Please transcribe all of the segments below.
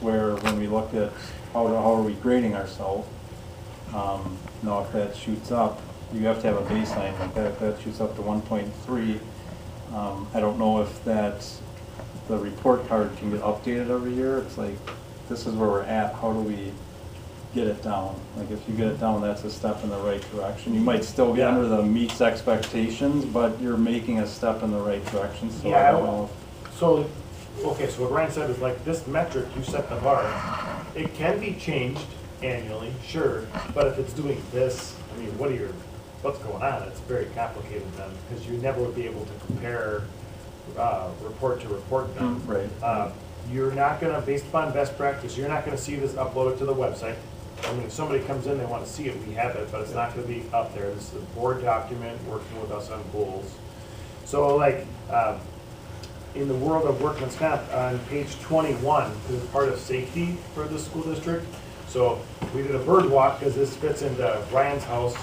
where when we look at how are we grading ourselves, if that shoots up, you have to have a baseline like that. If that shoots up to 1.3, I don't know if the report card can get updated every year. It's like, this is where we're at. How do we get it down? Like, if you get it down, that's a step in the right direction. You might still be under the meets expectations, but you're making a step in the right direction. So I don't know. So, okay, so what Ryan said is like this metric, you set the bar. It can be changed annually, sure, but if it's doing this, I mean, what's going on? It's very complicated then, because you never would be able to compare report to report then. Right. You're not gonna, based upon best practice, you're not gonna see this uploaded to the website. I mean, if somebody comes in, they wanna see it, we have it, but it's not gonna be up there. This is a board document working with us on goals. So like, in the world of workman's comp, on page 21, this is part of safety for the school district. So we did a bird walk because this fits into Ryan's house.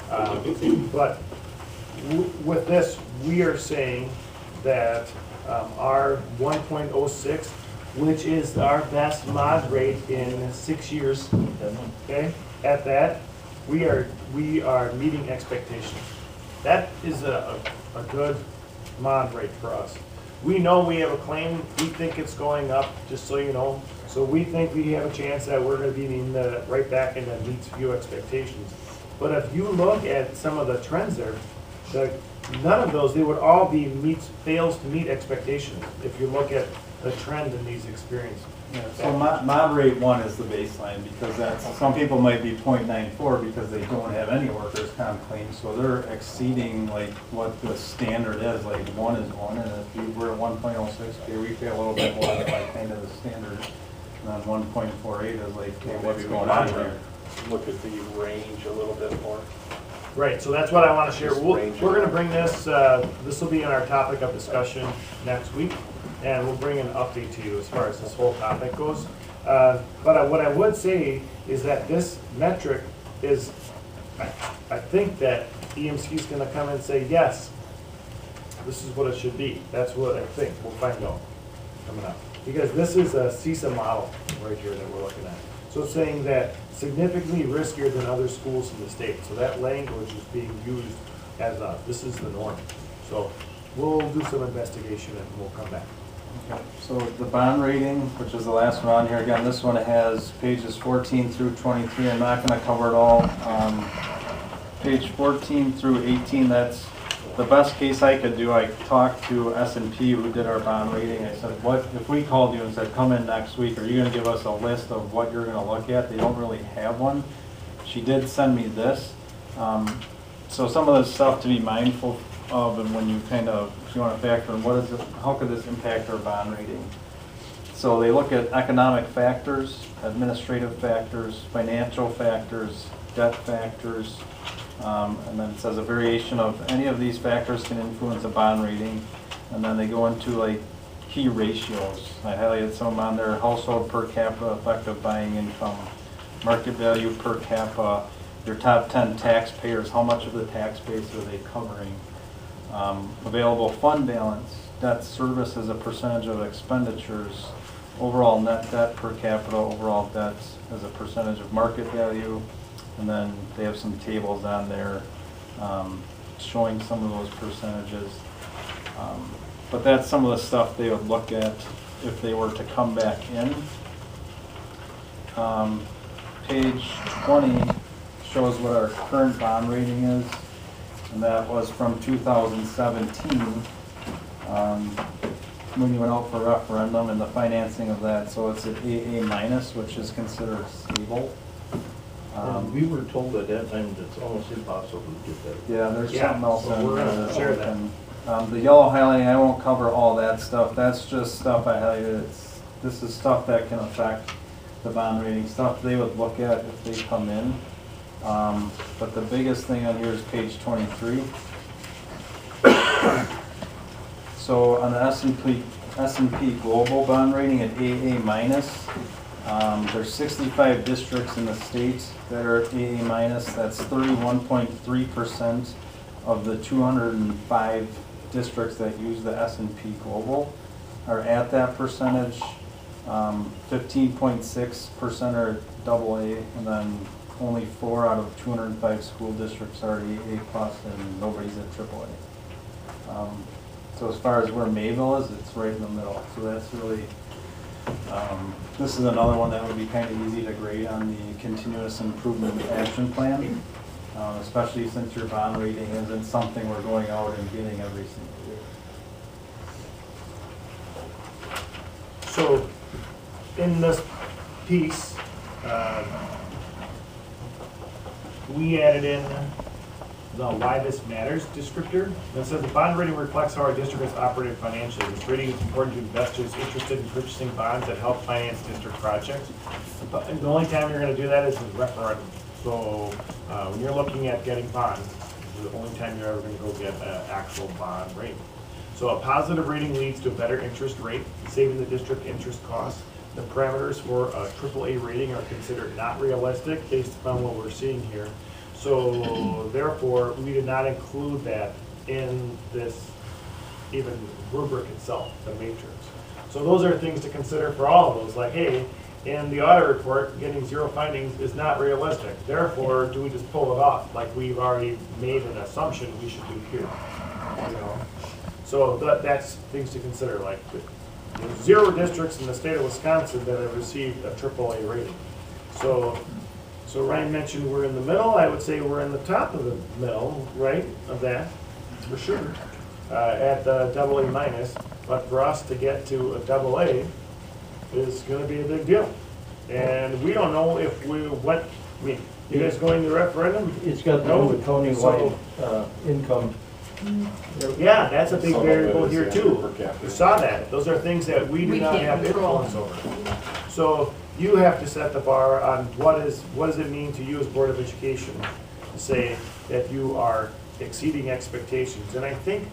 But with this, we are saying that our 1.06, which is our best mod rate in 6 years, okay, at that, we are meeting expectations. That is a good mod rate for us. We know we have a claim, we think it's going up, just so you know. So we think we have a chance that we're gonna be meeting right back and that meets few expectations. But if you look at some of the trends there, none of those, they would all be fails to meet expectations. If you look at the trend in these experiences. Yeah, so mod rate 1 is the baseline, because some people might be 0.94 because they don't have any workers' comp claims, so they're exceeding like what the standard is. Like 1 is 1, and if you were at 1.06, okay, we feel a little bit more than like kind of the standard. And then 1.48 is like, okay, what's going on here? Look at the range a little bit more. Right, so that's what I want to share. We're going to bring this, this will be in our topic of discussion next week, and we'll bring an update to you as far as this whole topic goes. But what I would say is that this metric is, I think that EMC is going to come and say, yes, this is what it should be. That's what I think. We'll find out coming up. Because this is a CISA model right here that we're looking at. So it's saying that significantly riskier than other schools in the state. So that language is being used as this is the norm. So we'll do some investigation and we'll come back. Okay. So the bond rating, which is the last one on here, again, this one has pages 14 through 23. I'm not going to cover it all. Page 14 through 18, that's the best case I could do. I talked to S&P who did our bond rating. I said, what if we called you and said, come in next week, are you going to give us a list of what you're going to look at? They don't really have one. She did send me this. So some of this stuff to be mindful of, and when you kind of, if you want to factor in how could this impact our bond rating? So they look at economic factors, administrative factors, financial factors, debt factors, and then it says a variation of any of these factors can influence a bond rating. And then they go into like key ratios. I highlighted some on there: household per capita effective buying income, market value per capita, your top 10 taxpayers, how much of the tax base are they covering, available fund balance, debt service as a percentage of expenditures, overall net debt per capita, overall debts as a percentage of market value. And then they have some tables on there showing some of those percentages. But that's some of the stuff they would look at if they were to come back in. Page 20 shows what our current bond rating is, and that was from 2017 when you went out for referendum and the financing of that. So it's at AA-, which is considered stable. We were told at that time that it's almost impossible to get that. Yeah, there's something else so in we're there gonna that share we that. can. The yellow highlighting, I won't cover all that stuff. That's just stuff I highlighted. This is stuff that can affect the bond rating, stuff they would look at if they come in. But the biggest thing on here is page 23. So on the S&P Global bond rating at AA-, there's 65 districts in the state that are at AA-. That's 31.3% of the 205 districts that use the S&P Global are at that percentage. 15.6% are double A, and then only 4 out of 205 school districts are A plus, and nobody's at triple A. So as far as where Mayville is, it's right in the middle, so that's really, this is another one that would be kind of easy to grade on the continuous improvement action plan, especially since your bond rating isn't something we're going out and getting every single year. So, in this piece, we added in the why this matters descriptor. That says the bond rating reflects how our district is operated financially. This rating is important to investors interested in purchasing bonds that help finance district projects. And the only time you're gonna do that is in referendum. So, when you're looking at getting bonds, this is the only time you're ever gonna go get an actual bond rating. So a positive rating leads to a better interest rate, saving the district interest costs. The parameters for a AAA rating are considered not realistic based upon what we're seeing here. So therefore, we did not include that in this even rubric itself, the matrix. So those are things to consider for all of those, like, hey, in the audit report, getting 0 findings is not realistic. Therefore, do we just pull it off, like we've already made an assumption we should do here, you know? So that's things to consider, like there's 0 districts in the state of Wisconsin that have received a AAA rating. So Ryan mentioned we're in the middle. I would say we're in the top of the middle, right, of that, for sure, at the AA minus. But for us to get to a AA is going to be a big deal. And we don't know if we went, I mean, you guys going to referendum? It's got to do with county-wide income. Yeah, that's a big Some of variable it is, here yeah, too. per capita. You saw that. Those are things that we do We not can't have control. influence over. So you have to set the bar on what does it mean to you as Board of Education to say that you are exceeding expectations. And I think,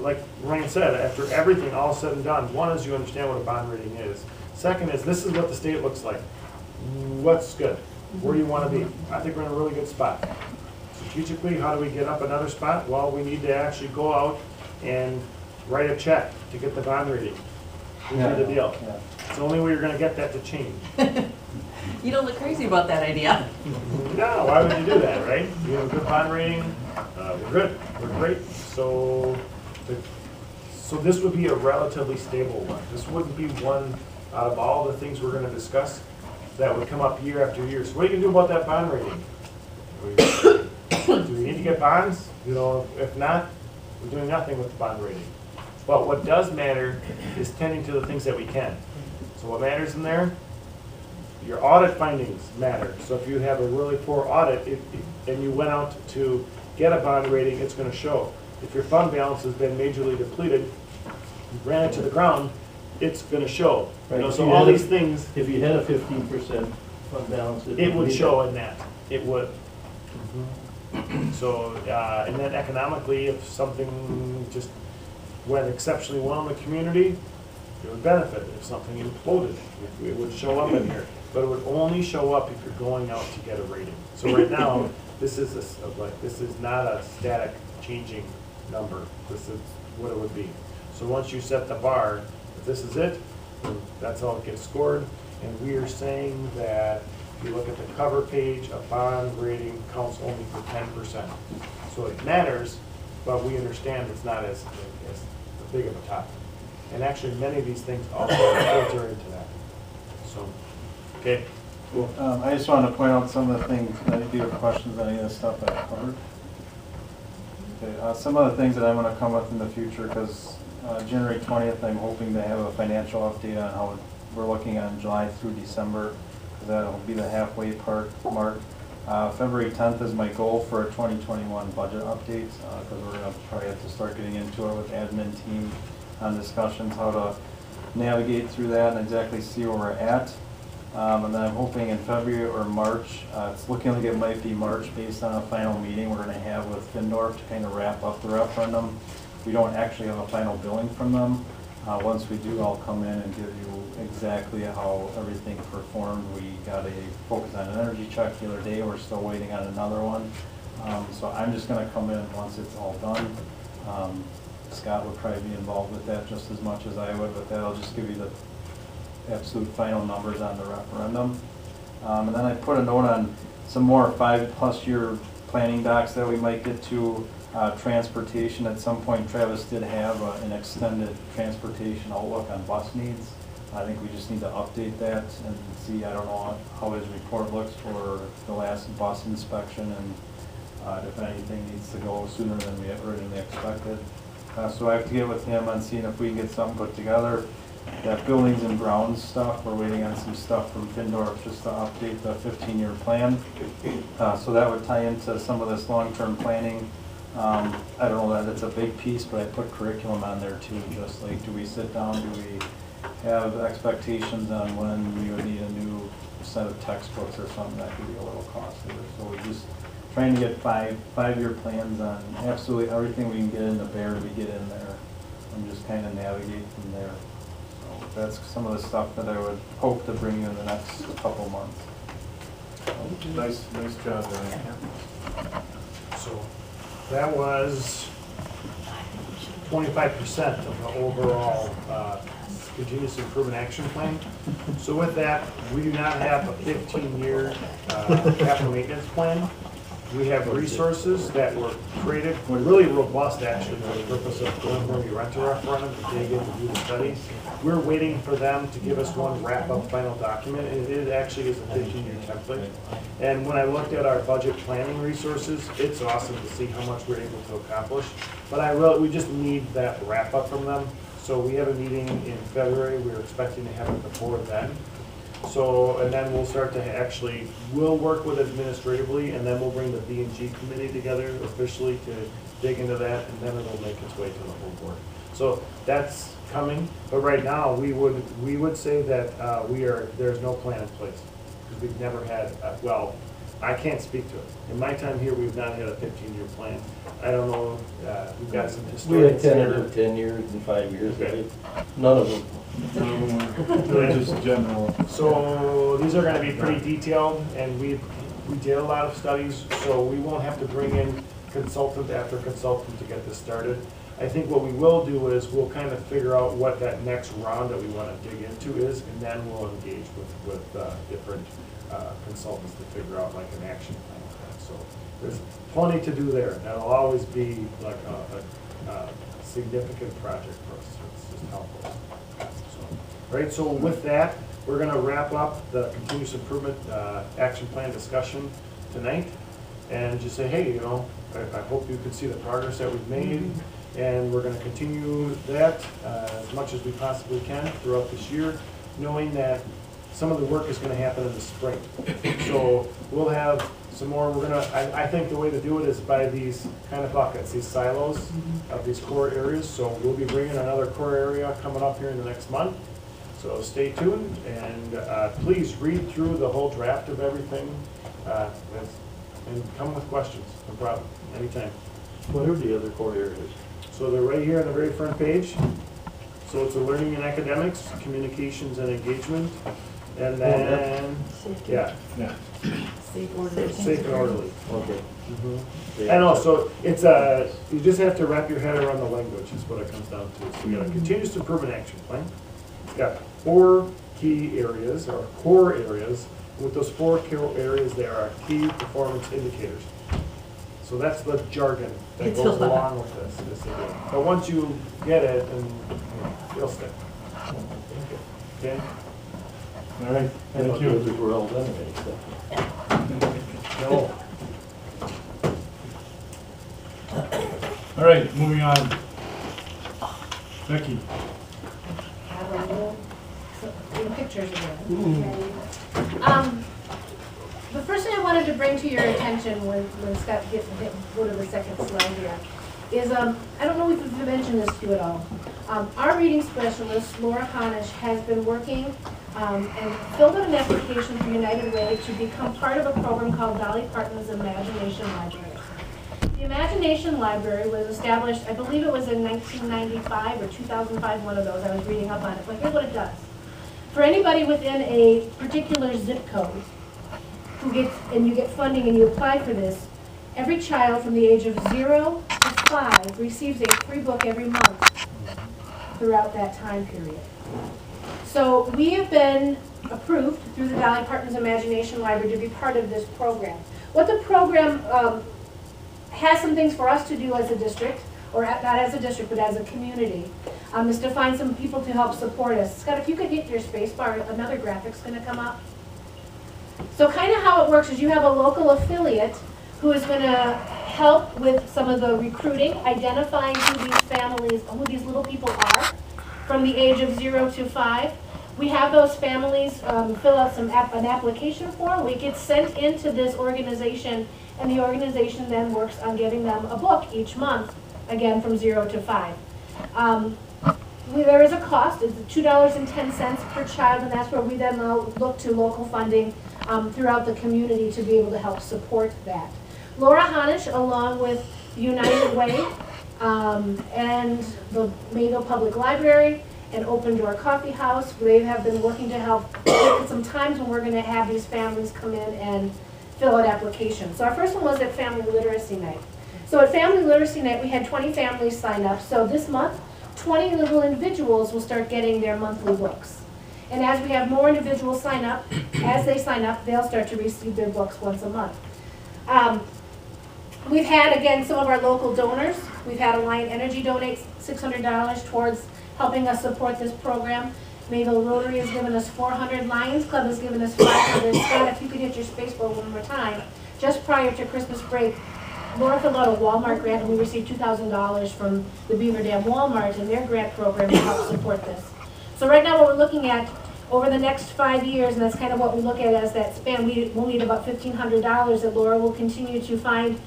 like Ryan said, after everything all said and done, one is you understand what a bond rating is. Second is this is what the state looks like. What's good? Where do you want to be? I think we're in a really good spot. Strategically, how do we get up another spot? Well, we need to actually go out and write a check to get the bond rating. We Yeah, do the deal. yeah. It's the only way you're gonna get that to change. You don't look crazy about that idea. No, why would you do that, right? You have a good bond rating, we're good, we're great. So this would be a relatively stable one. This wouldn't be one out of all the things we're gonna discuss that would come up year after year. So what are you gonna do about that bond rating? Do we need to get bonds? You know, if not, we're doing nothing with the bond rating. But what does matter is tending to the things that we can. So what matters in there? Your audit findings matter. So if you have a really poor audit and you went out to get a bond rating, it's going to show. If your fund balance has been majorly depleted, you ran it to the ground, it's going to show. You know, Right. so all these things, If you had a 15% fund balance. it would show in that. It would. So, and then economically, if something just went exceptionally well in the community, it would benefit. If something imploded, it would show up in here. But it would only show up if you're going out to get a rating. So right now, this is this is not a static changing number. This is what it would be. So once you set the bar, if this is it, then that's how it gets scored. And we are saying that if you look at the cover page, a bond rating counts only for 10%. So it matters, but we understand it's not as big of a topic. And actually, many of these things also filter into that. So, okay. Cool. I just wanted to point out some of the things, if you have questions on any of the stuff that I covered. Okay, some of the things that I'm gonna come with in the future, because January 20th, I'm hoping to have a financial update on how we're looking on July through December, because that'll be the halfway mark. February 10th is my goal for a 2021 budget update, because we're gonna probably have to start getting into it with admin team on discussions, how to navigate through that and exactly see where we're at. And then I'm hoping in February or March, it's looking like it might be March based on a final meeting we're gonna have with Findorf to kind of wrap up the referendum. We don't actually have a final billing from them. Once we do, I'll come in and give you exactly how everything performed. We got a focus on an energy check the other day. We're still waiting on another one. So I'm just gonna come in once it's all done. Scott would probably be involved with that just as much as I would, but that'll just give you the absolute final numbers on the referendum. And then I put a note on some more 5+ year planning docs that we might get to. Transportation, at some point Travis did have an extended transportation outlook on bus needs. I think we just need to update that and see, I don't know how his report looks for the last bus inspection and if anything needs to go sooner than we originally expected. So I have to get with him on seeing if we can get something put together. That buildings and grounds stuff, we're waiting on some stuff from Findorf just to update the 15-year plan. So that would tie into some of this long-term planning. I don't know that it's a big piece, but I put curriculum on there too, just like, do we sit down, do we have expectations on when we would need a new set of textbooks or something that could be a little costlier. So we're just trying to get five-year plans on absolutely everything we can get in the bear, we get in there, and just kind of navigate from there. So that's some of the stuff that I would hope to bring you in the next couple months. Nice job, Ryan. So that was 25% of the overall continuous improvement action plan. So with that, we do not have a 15-year capital maintenance plan. We have resources that were created, really robust actually, for the purpose of preliminary renter referendum to dig in and do the studies. We're waiting for them to give us one wrap-up final document, and it actually is a 15-year template. And when I looked at our budget planning resources, it's awesome to see how much we're able to accomplish. But we just need that wrap-up from them. So we have a meeting in February. We're expecting to have it before then. So, and then we'll start to we'll work with it administratively, and then we'll bring the B&G committee together officially to dig into that, and then it'll make its way to the whole board. So that's coming, but right now, we would say that there's no plan in place, because we've never had, well, I can't speak to it. In my time here, we've not had a 15-year plan. I don't know, we've got some We had historians here. 10 years and 5 years, Okay. right? None of them. Just general. So these are gonna be pretty detailed, and we did a lot of studies, so we won't have to bring in consultant after consultant to get this started. I think what we will do is we'll kind of figure out what that next round that we wanna dig into is, and then we'll engage with different consultants to figure out like an action plan for that. So there's plenty to do there. That'll always be like a significant project for us. It's just helpful. Right, so with that, we're gonna wrap up the continuous improvement action plan discussion tonight, and just say, hey, I hope you can see the progress that we've made, and we're gonna continue that as much as we possibly can throughout this year, knowing that some of the work is gonna happen in the spring. So we'll have some more, I think the way to do it is by these kind of buckets, these silos of these core areas. So we'll be bringing another core area coming up here in the next month. So stay tuned, and please read through the whole draft of everything, and come with questions, no problem, anytime. What are the other core areas? So they're right here on the very front page. So it's a learning and academics, communications and engagement, and then, yeah, Safe, orderly. safe and orderly. Okay. I know, so it's you just have to wrap your head around the language is what it comes down to. So you got a continuous improvement action plan. It's got 4 key areas, or core areas. With those 4 core areas, there are key performance indicators. So that's the jargon that It's goes a lot. along with this. But once you get it, then you'll stick. Okay? All right, thank you. Those were all done already, so. No. All right, moving on. Becky. Have a little, pictures again. The first thing I wanted to bring to your attention when Scott go to the second slide here is, I don't know if we've mentioned this to you at all. Our reading specialist, Laura Honish, has been working and filled out an application for United Way to become part of a program called Dolly Parton's Imagination Library. The Imagination Library was established, I believe it was in 1995 or 2005, one of those. I was reading up on it, but here's what it does. For anybody within a particular zip code and you get funding and you apply for this, every child from the age of 0 to 5 receives a free book every month throughout that time period. So we have been approved through the Dolly Parton's Imagination Library to be part of this program. What the program has some things for us to do as a district, or not as a district, but as a community, is to find some people to help support us. Scott, if you could hit your space bar, another graphic's going to come up. So kind of how it works is you have a local affiliate who is going to help with some of the recruiting, identifying who these families, who these little people are from the age of 0 to 5. We have those families fill out an application form. It gets sent into this organization, and the organization then works on getting them a book each month, again from 0 to 5. There is a cost. It's $2.10 per child, and that's where we then look to local funding throughout the community to be able to help support that. Laura Hanisch, along with United Way and the Mayville Public Library and Open Door Coffee House, they have been working to help look at some times when we're going to have these families come in and fill out applications. So our first one was at Family Literacy Night. So at Family Literacy Night, we had 20 families sign up. So this month, 20 little individuals will start getting their monthly books. And as we have more individuals sign up, as they sign up, they'll start to receive their books once a month. We've had, again, some of our local donors. We've had Alliant Energy donate $600 towards helping us support this program. Mayville Rotary has given us 400. Lions Club has given us 500. Scott, if you could hit your space bar one more time. Just prior to Christmas break, Laura filled out a Walmart grant, and we received $2,000 from the Beaver Dam Walmart and their grant program to help support this. So right now what we're looking at over the next 5 years, and that's kind of what we look at as that span, we'll need about $1,500 that Laura will continue to find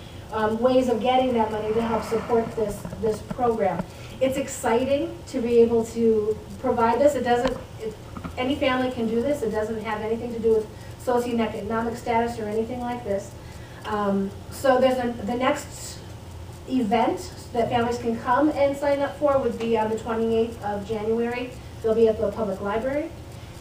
ways of getting that money to help support this program. It's exciting to be able to provide this. Any family can do this. It doesn't have anything to do with socioeconomic status or anything like this. So there's the next event that families can come and sign up for would be on the 28th of January. They'll be at the public library.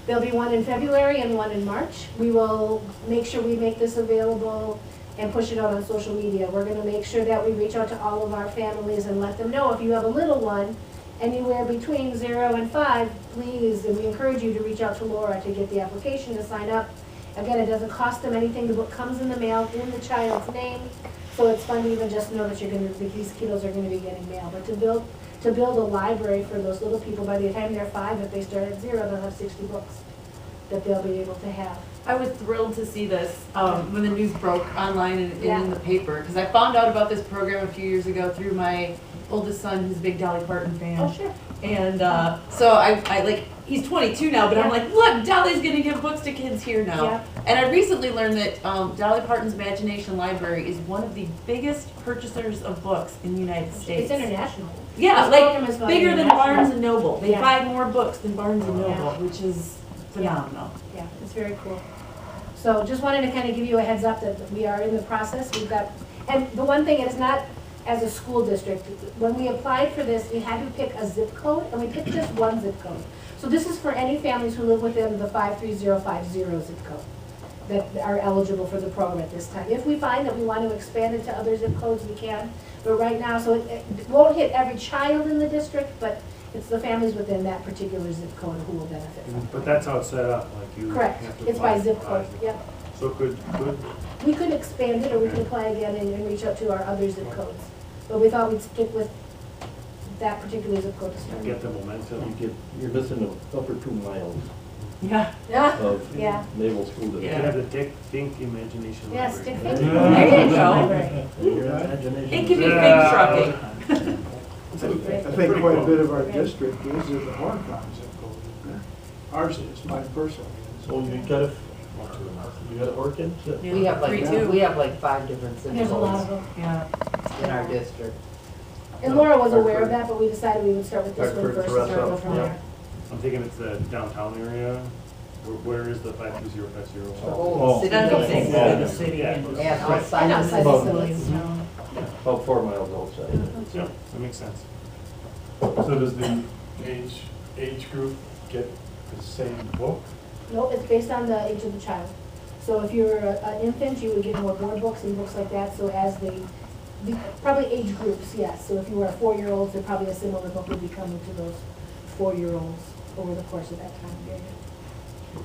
There'll be one in February and one in March. We will make sure we make this available and push it out on social media. We're going to make sure that we reach out to all of our families and let them know if you have a little one anywhere between 0 and 5, please, and we encourage you to reach out to Laura to get the application to sign up. Again, it doesn't cost them anything. The book comes in the mail in the child's name, so it's fun to even just know that these kiddos are going to be getting mail. But to build a library for those little people, by the time they're 5, if they start at 0, they'll have 60 books that they'll be able to have. I was thrilled to see this when the news broke online and in the paper, because I found out about this program a few years ago through my oldest son, who's a big Dolly Parton fan. Oh, sure. And so I like, he's 22 now, but I'm like, look, Dolly's gonna give books to kids here now. Yeah. And I recently learned that Dolly Parton's Imagination Library is one of the biggest purchasers of books in the United States. It's international. Yeah, This program is like called bigger than international. Barnes and Noble. They Yeah. buy more books than Barnes and Noble, Yeah. which is phenomenal. Yeah, it's very cool. So just wanted to kind of give you a heads up that we are in the process. We've got, and the one thing is not as a school district. When we applied for this, we had to pick a zip code, and we picked just one zip code. So this is for any families who live within the 53050 zip code that are eligible for the program at this time. If we find that we want to expand it to other zip codes, we can. But right now, so it won't hit every child in the district, but it's the families within that particular zip code who will benefit from it. But that's how it's set up, like you Correct. have to It's by apply zip code, yeah. So could, We could expand it, or we could apply again and reach out to our other zip codes. But we thought we'd stick with that particular zip code to start. get the momentum. You're missing the upper 2 miles Yeah. Yeah, of yeah. Mayville School You District. could have the Dick Think Imagination Yeah, Library. stick Yeah. figure. There you go. Library. Your imagination. It can be Yeah. big trucking. I think quite a bit of our district is in the Horncroft zip code. Ours is, mine personally is. So you got a Orchid? We have like two. We have like 5 different zip There's a lot of codes them. Yeah. in our district. And Laura was aware of that, but we decided we would start with this one Hartford, first and start to go from yeah. there. I'm thinking it's the downtown area. Where is the 52050? The Oh. whole city. That's what they said, the limits. city. Yeah. And And outside of outside the the city. cities. About 4 miles outside. Yeah, that makes sense. So does the age group get the same book? No, it's based on the age of the child. So if you're an infant, you would get more board books and books like that. So as probably age groups, yes. So if you were a 4-year-old, then probably a similar book would be coming to those 4-year-olds. over the course of that time period.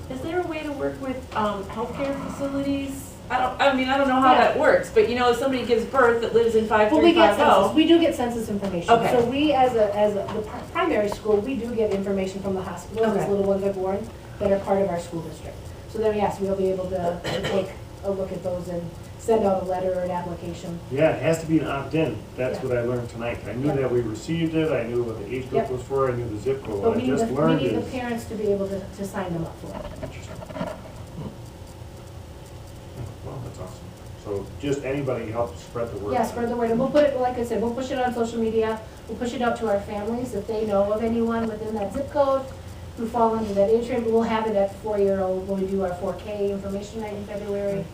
Is there a way to work with healthcare facilities? I mean, I don't know how that works, but you know, if somebody gives birth that lives in Well, we get census, 5350. we do get census information. Okay. So we, the primary school, we do get information from the hospital, those Okay. little ones are born, that are part of our school district. So then, yes, we'll be able to take a look at those and send out a letter or an application. Yeah, it has to be an opt-in. That's Yeah. what I learned tonight. I knew Yep. that we received it, I knew what the age group Yep. was for, I knew the zip code. But What I we need just the, learned we need is. the parents to be able to sign them up for it. Interesting. Well, that's awesome. So just anybody help spread the word. Yeah, spread the word, and we'll put it, like I said, we'll push it on social media, we'll push it out to our families, if they know of anyone within that zip code who fall into that age range, we'll have it at 4-year-old when we do our 4K information night in February.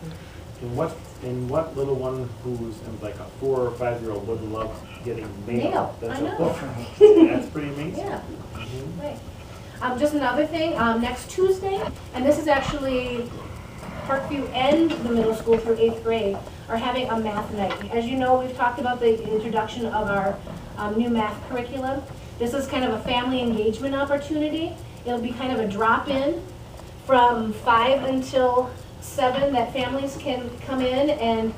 And what little one who's like a 4 or 5-year-old would love getting mail? Mail, That's I a know. book. That's pretty amazing. Yeah, Mhm. right. Just another thing, next Tuesday, and this is actually Parkview and the middle school through 8th grade are having a math night. As you know, we've talked about the introduction of our new math curriculum. This is kind of a family engagement opportunity. It'll be kind of a drop-in from 5 until 7 that families can come in, and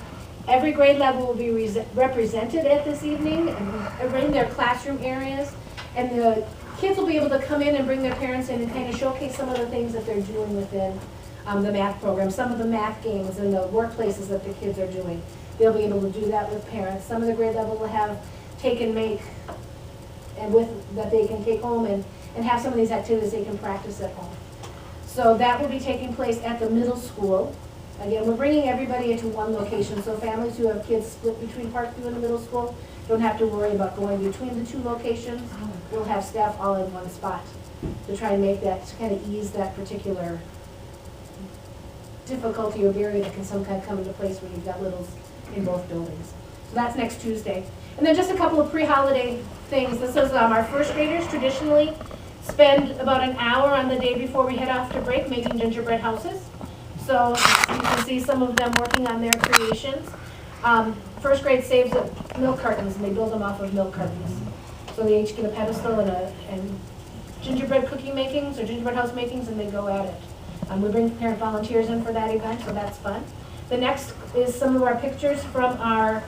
every grade level will be represented at this evening and in their classroom areas. And the kids will be able to come in and bring their parents in and kind of showcase some of the things that they're doing within the math program, some of the math games and the workplaces that the kids are doing. They'll be able to do that with parents. Some of the grade level will have take and make and that they can take home and have some of these activities they can practice at home. So that will be taking place at the middle school. Again, we're bringing everybody into one location, so families who have kids split between Parkview and the middle school don't have to worry about going between the two locations. We'll have staff all in one spot to try and make that, to kind of ease that particular difficulty or barrier that can sometimes come into place when you've got littles in both buildings. So that's next Tuesday. And then just a couple of pre-holiday things. This is our first graders traditionally spend about an hour on the day before we head off to break making gingerbread houses. So you can see some of them working on their creations. First grade saves up milk cartons and they build them off of milk cartons. So they each get a pedestal and gingerbread cookie makings or gingerbread house makings and they go at it. We bring parent volunteers in for that event, so that's fun. The next is some of our pictures from our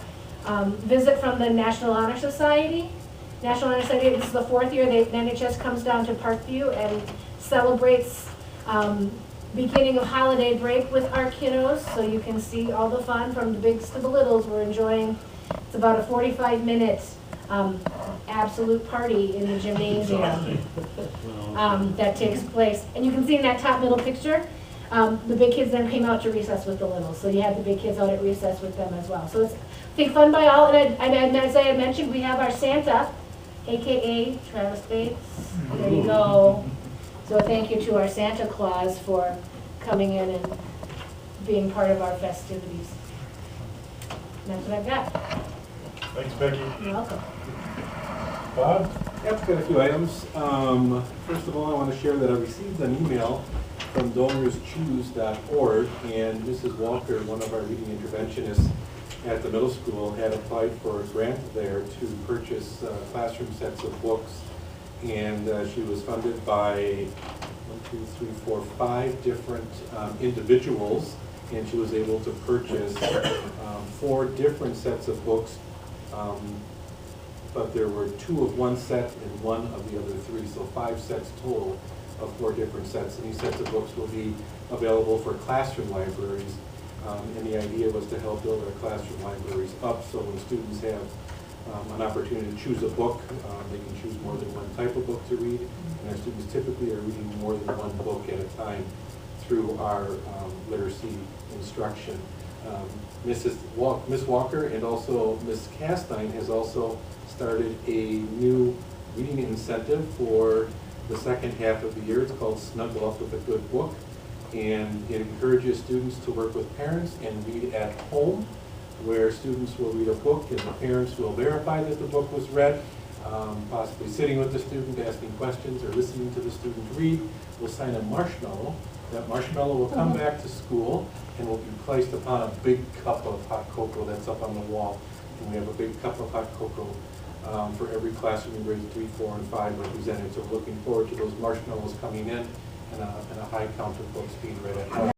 visit from the National Honor Society. National Honor Society, this is the 4th year the NHS comes down to Parkview and celebrates beginning of holiday break with our kiddos, so you can see all the fun from the bigs to the littles. We're enjoying, it's about a 45-minute absolute party in the gymnasium that takes place. And you can see in that top middle picture, the big kids then came out to recess with the littles. So you had the big kids out at recess with them as well. So it's, I think, fun by all. And as I had mentioned, we have our Santa, AKA Travis Bates. There you go. So thank you to our Santa Claus for coming in and being part of our festivities. And that's what I've got. Thanks, Becky. You're welcome. Bob? Yep, got a few items. First of all, I want to share that I received an email from donorschoose.org, and Mrs. Walker, one of our reading interventionists at the middle school, had applied for a grant there to purchase classroom sets of books, and she was funded by 5 different individuals, and she was able to purchase 4 different sets of books. But there were 2 of one set and 1 of the other 3, so 5 sets total of 4 different sets. And these sets of books will be available for classroom libraries. And the idea was to help build our classroom libraries up, so when students have an opportunity to choose a book, they can choose more than one type of book to read. And our students typically are reading more than one book at a time through our literacy instruction. Miss Walker and also Miss Castine has also started a new reading incentive for the second half of the year. It's called Snuggle Up with a Good Book, and it encourages students to work with parents and read at home, where students will read a book and the parents will verify that the book was read, possibly sitting with the student, asking questions, or listening to the student read. We'll sign a marshmallow. That marshmallow will come back to school and will be placed upon a big cup of hot cocoa that's up on the wall. And we have a big cup of hot cocoa for every classroom in grades 3, 4, and 5 represented. So we're looking forward to those marshmallows coming in and a high count of books being read at home.